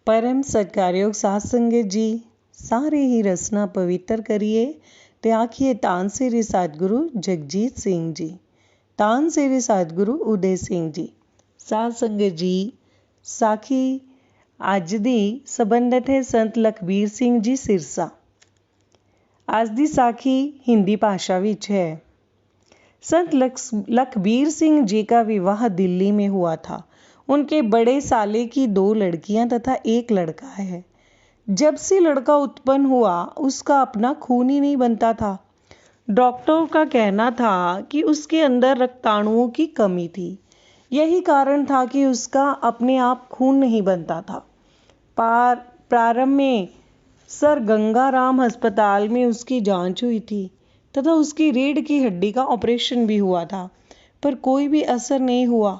परम सत्कारयोग साथ संगत जी, सारे ही रसना पवित्र करिए ते आखिए तान श्री सतगुरु जगजीत सिंह जी, तान श्री सतगुरु उदय सिंह जी। साथ संगत जी, साखी ਅੱਜ ਦੀ ਸੰਬੰਧਿਤ ਹੈ ਸੰਤ ਲਖਬੀਰ ਸਿੰਘ ਜੀ ਸਿਰਸਾ। आज ਦੀ साखी हिंदी भाषा ਵਿੱਚ है। संत लखबीर सिंह जी का विवाह दिल्ली में हुआ था। उनके बड़े साले की 2 लड़कियां तथा 1 लड़का है। जब से लड़का उत्पन्न हुआ उसका अपना खून ही नहीं बनता था। डॉक्टरों का कहना था कि उसके अंदर रक्ताणुओं की कमी थी। यही कारण था कि उसका अपने आप खून नहीं बनता था। प्रारंभ में सर गंगाराम अस्पताल में उसकी जांच हुई थी तथा उसकी रीढ़ की हड्डी का ऑपरेशन भी हुआ था, पर कोई भी असर नहीं हुआ।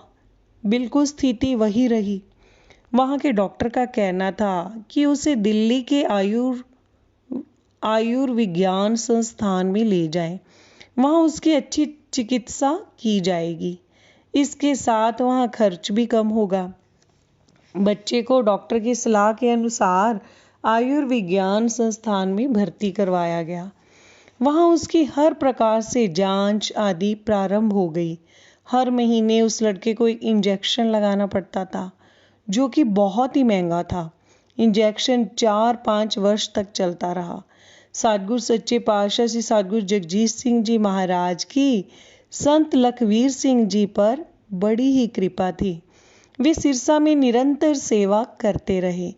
बिल्कुल स्थिति वही रही। वहाँ के डॉक्टर का कहना था कि उसे दिल्ली के आयुर्विज्ञान संस्थान में ले जाएं, वहाँ उसकी अच्छी चिकित्सा की जाएगी। इसके साथ वहाँ खर्च भी कम होगा। बच्चे को डॉक्टर की सलाह के अनुसार आयुर्विज्ञान संस्थान में भर्ती करवाया गया। वहाँ उसकी हर प्रकार से जांच आदि प्रारंभ हो गई। हर महीने उस लड़के को एक इंजेक्शन लगाना पड़ता था, जो कि बहुत ही महंगा था। इंजेक्शन 4-5 वर्ष तक चलता रहा। सतगुरु सच्चे पातशाह श्री सतगुरु जगजीत सिंह जी महाराज की संत लखबीर सिंह जी पर बड़ी ही कृपा थी। वे सिरसा में निरंतर सेवा करते रहे।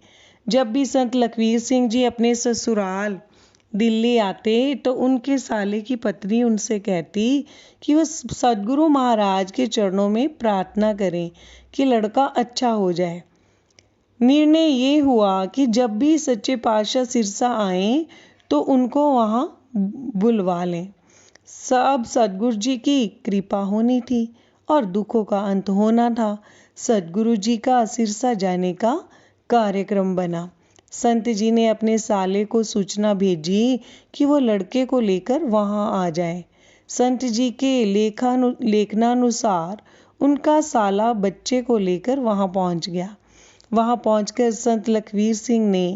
जब भी संत लखबीर सिंह जी अपने ससुराल दिल्ली आते तो उनके साले की पत्नी उनसे कहती कि वह सदगुरु महाराज के चरणों में प्रार्थना करें कि लड़का अच्छा हो जाए। निर्णय ये हुआ कि जब भी सच्चे पातशाह सिरसा आए तो उनको वहाँ बुलवा लें। सब सदगुरु जी की कृपा होनी थी और दुखों का अंत होना था। सदगुरु जी का सिरसा जाने का कार्यक्रम बना। संत जी ने अपने साले को सूचना भेजी कि वो लड़के को लेकर वहां आ जाए। संत जी के लेखनानुसार उनका साला बच्चे को लेकर वहां पहुंच गया। वहां पहुंचकर संत लखबीर सिंह ने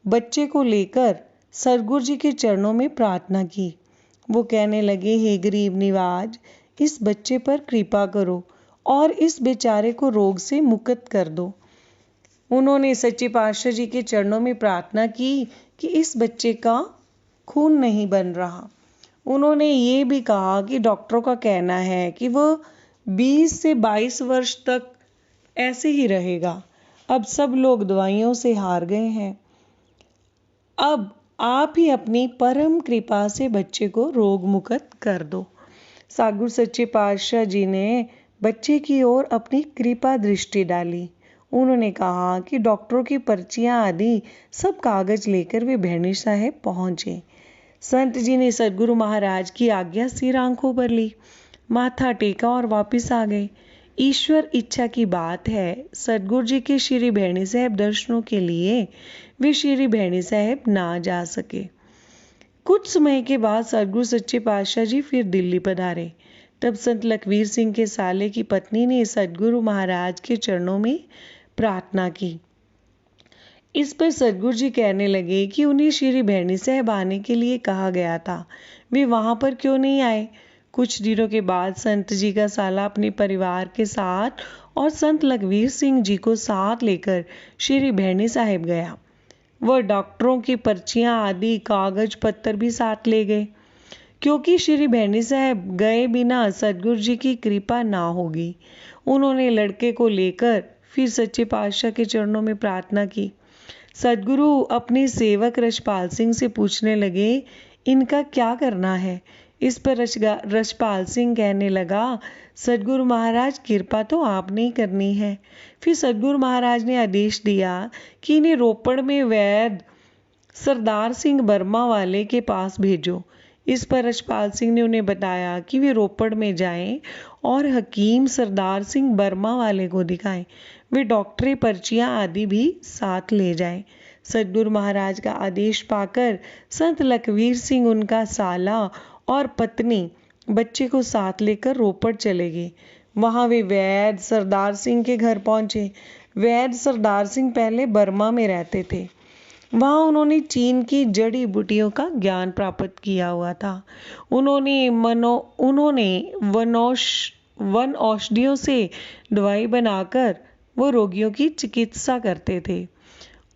बच्चे को लेकर सदगुरु जी के चरणों में प्रार्थना की। वो कहने लगे, हे गरीब निवाज, इस बच्चे पर कृपा करो और इस बेचारे को रोग से मुक्त कर दो। उन्होंने सच्चे पातशाह जी के चरणों में प्रार्थना की कि इस बच्चे का खून नहीं बन रहा। उन्होंने ये भी कहा कि डॉक्टरों का कहना है कि वह 20 से 22 वर्ष तक ऐसे ही रहेगा। अब सब लोग दवाइयों से हार गए हैं। अब आप ही अपनी परम कृपा से बच्चे को रोग मुक्त कर दो। सतगुरु सच्चे पातशाह जी ने बच्चे की ओर अपनी कृपा दृष्टि डाली। उन्होंने कहा कि डॉक्टरों की पर्चियां आदि सब कागज लेकर वे भैणी साहेब पहुंचे। संत जी ने सदगुरु महाराज की आज्ञा सिर आंखों पर ली, माथा टेका और वापिस आ गए। ईश्वर इच्छा की बात है, सदगुरु जी के श्री भैणी साहेब दर्शनों के लिए वे श्री भैणी साहेब ना जा सके। कुछ समय के बाद सदगुरु सच्चे पातशाह जी फिर दिल्ली पधारे। तब संत लखबीर सिंह के साले की पत्नी ने सदगुरु महाराज के चरणों में प्रार्थना की। इस पर सदगुरु जी कहने लगे कि उन्हें श्री भैणी साहब आने के लिए कहा गया था, वे वहां पर क्यों नहीं आए। कुछ दिनों के बाद संत जी का साला अपने परिवार के साथ और संत लखबीर सिंह जी को साथ लेकर श्री भैणी साहब गया। वह डॉक्टरों की पर्चियां आदि कागज पत्तर भी साथ ले गए, क्योंकि श्री भैणी साहब गए बिना सदगुरु जी की कृपा ना होगी। उन्होंने लड़के को लेकर फिर सच्चे पातशाह के चरणों में प्रार्थना की। सदगुरु अपने सेवक रछपाल सिंह से पूछने लगे, इनका क्या करना है। इस पर रछपाल सिंह कहने लगा, सदगुरु महाराज कृपा तो आपने ही करनी है। फिर सदगुरु महाराज ने आदेश दिया कि इन्हें रोपड़ में वैद्य सरदार सिंह बर्मा वाले के पास भेजो। इस पर रछपाल सिंह ने उन्हें बताया कि वे रोपड़ में जाएं और हकीम सरदार सिंह बर्मा वाले को दिखाएं। वे डॉक्टरी पर्चियां आदि भी साथ ले जाएं। सदगुरु महाराज का आदेश पाकर संत लखबीर सिंह, उनका साला और पत्नी बच्चे को साथ लेकर रोपड़ चले गए। वहां वे वैद्य सरदार सिंह के घर पहुंचे। वैद्य सरदार सिंह पहले बर्मा में रहते थे। वहाँ उन्होंने चीन की जड़ी बूटियों का ज्ञान प्राप्त किया हुआ था। उन्होंने वन औषधियों से दवाई बनाकर वो रोगियों की चिकित्सा करते थे।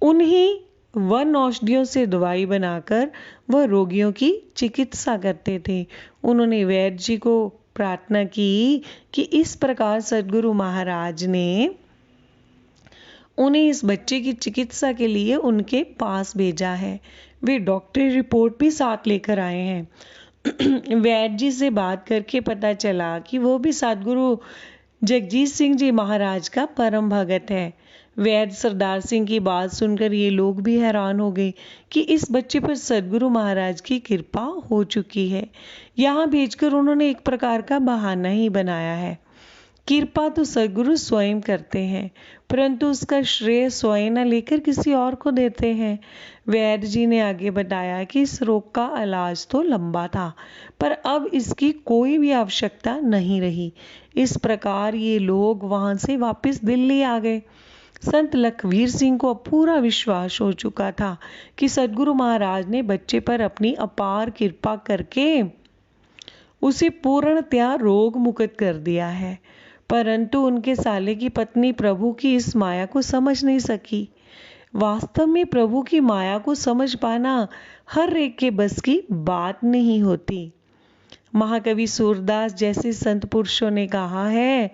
उन्हीं वन औषधियों से दवाई बनाकर वह रोगियों की चिकित्सा करते थे। उन्होंने वैद्य जी को प्रार्थना की कि इस प्रकार सद्गुरु महाराज ने उन्हें इस बच्चे की चिकित्सा के लिए उनके पास भेजा है। वे डॉक्टरी रिपोर्ट भी साथ लेकर आए हैं। वैद्य जी से बात करके पता चला कि वो भी सद्गुरु जगजीत सिंह जी महाराज का परम भगत है। वैद्य सरदार सिंह की बात सुनकर ये लोग भी हैरान हो गए कि इस बच्चे पर सद्गुरु महाराज की कृपा हो चुकी है। यहाँ भेजकर उन्होंने एक प्रकार का बहाना ही बनाया है। कृपा तो सद्गुरु स्वयं करते हैं, परंतु उसका श्रेय स्वयं न लेकर किसी और को देते हैं। वैद्य जी ने आगे बताया कि इस रोग का इलाज तो लंबा था, पर अब इसकी कोई भी आवश्यकता नहीं रही। इस प्रकार ये लोग वहां से वापस दिल्ली आ गए। संत लखवीर सिंह को पूरा विश्वास हो चुका था कि सद्गुरु महाराज ने बच्चे पर अपनी अपार कृपा करके उसे पूर्णतया रोग मुक्त कर दिया है। परंतु उनके साले की पत्नी प्रभु की इस माया को समझ नहीं सकी। वास्तव में प्रभु की माया को समझ पाना हर एक के बस की बात नहीं होती। महाकवि सूरदास जैसे संत पुरुषों ने कहा है,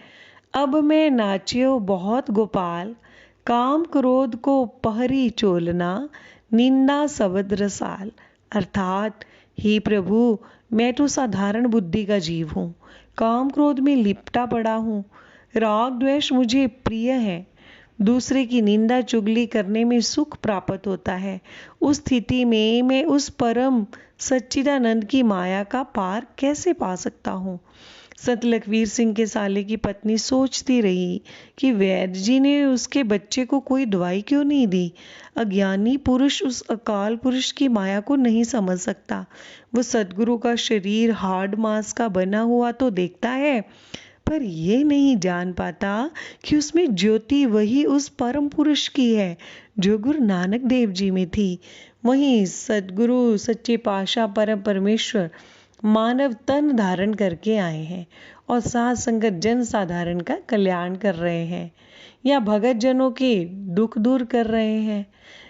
अब मैं नाचियो बहुत गोपाल, काम क्रोध को पहरी चोलना, निंदा शब्द रसाल। अर्थात हे प्रभु, मैं तो साधारण बुद्धि का जीव हूँ, काम क्रोध में लिपटा पड़ा हूँ, राग द्वेष मुझे प्रिय है, दूसरे की निंदा चुगली करने में सुख प्राप्त होता है। उस स्थिति में मैं उस परम सच्चिदानंद की माया का पार कैसे पा सकता हूँ। संत लखवीर सिंह के साले की पत्नी सोचती रही कि वैद्य जी ने उसके बच्चे को कोई दवाई क्यों नहीं दी। अज्ञानी पुरुष उस अकाल पुरुष की माया को नहीं समझ सकता। वो सद्गुरु का शरीर हाड़ मांस का बना हुआ तो देखता है, पर ये नहीं जान पाता कि उसमें ज्योति वही उस परम पुरुष की है जो गुरु नानक देव जी में थी। वहीं सद्गुरु सच्चे पातशाह परम परमेश्वर मानव तन धारण करके आए हैं और साध संगत जन साधारण का कल्याण कर रहे हैं या भगत जनों के दुख दूर कर रहे हैं।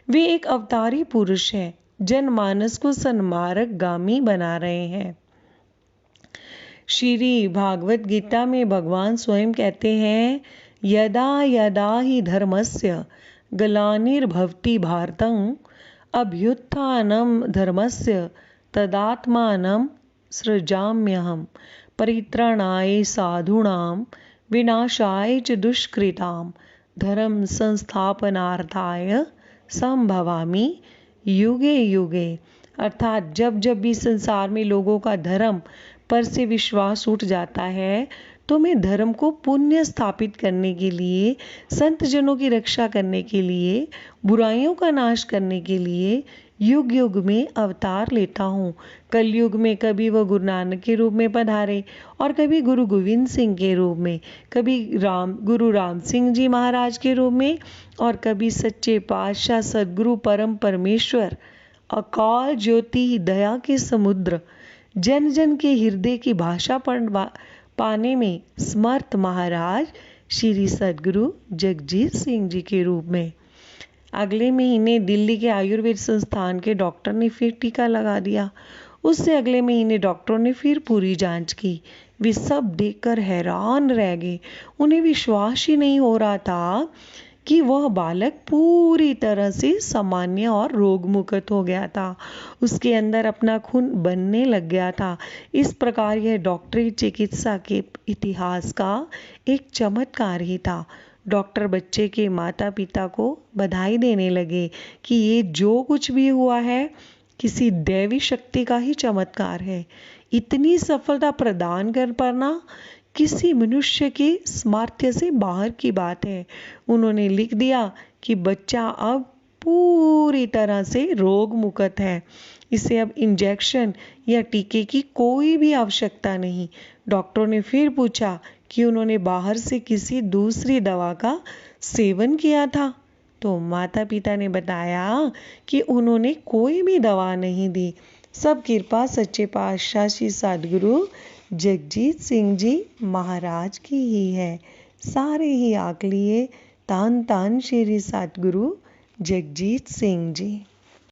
वे एक अवतारी पुरुष हैं, जनमानस को सन्मार्ग गामी बना रहे हैं। श्री भागवत गीता में भगवान स्वयं कहते हैं, यदा यदा ही धर्मस्य ग्लानिर्भवति भारतं अभ्युत्थानं धर्मस्य तदात्मानं सृजाम्यहम् परित्राणाय साधूनां विनाशाय च दुष्कृतां धर्म संस्थापनार्थाय संभवामि युगे युगे। अर्थात जब जब भी संसार में लोगों का धर्म पर से विश्वास उठ जाता है, तो मैं धर्म को पुण्य स्थापित करने के लिए, संत जनों की रक्षा करने के लिए, बुराइयों का नाश करने के लिए युग युग में अवतार लेता हूँ। कलयुग में कभी वह गुरु नानक के रूप में पधारे और कभी गुरु गोविंद सिंह के रूप में, कभी गुरु राम सिंह जी महाराज के रूप में और कभी सच्चे पातशाह सद्गुरु परम परमेश्वर अकाल ज्योति दया के समुद्र जन जन के हृदय की भाषा पाने में समर्थ महाराज श्री सद्गुरु जगजीत सिंह जी के रूप में। अगले महीने दिल्ली के आयुर्वेद संस्थान के डॉक्टर ने फिर टीका लगा दिया। उससे अगले महीने डॉक्टरों ने फिर पूरी जांच की। वे सब देखकर हैरान रह गए। उन्हें विश्वास ही नहीं हो रहा था कि वह बालक पूरी तरह से सामान्य और रोग मुक्त हो गया था। उसके अंदर अपना खून बनने लग गया था। इस प्रकार यह डॉक्टरी चिकित्सा के इतिहास का एक चमत्कार ही था। डॉक्टर बच्चे के माता पिता को बधाई देने लगे कि ये जो कुछ भी हुआ है किसी दैवी शक्ति का ही चमत्कार है। इतनी सफलता प्रदान कर पाना किसी मनुष्य के सामर्थ्य से बाहर की बात है। उन्होंने लिख दिया कि बच्चा अब पूरी तरह से रोग मुक्त है। इसे अब इंजेक्शन या टीके की कोई भी आवश्यकता नहीं। डॉक्टरों ने फिर पूछा कि उन्होंने बाहर से किसी दूसरी दवा का सेवन किया था? तो माता पिता ने बताया कि उन्होंने कोई भी दवा नहीं दी। सब कृपा सच्चे पातशाह श्री सद्गुरु जगजीत सिंह जी महाराज की ही है। सारे ही आंक लिए। धन धन श्री सद्गुरु जगजीत सिंह जी।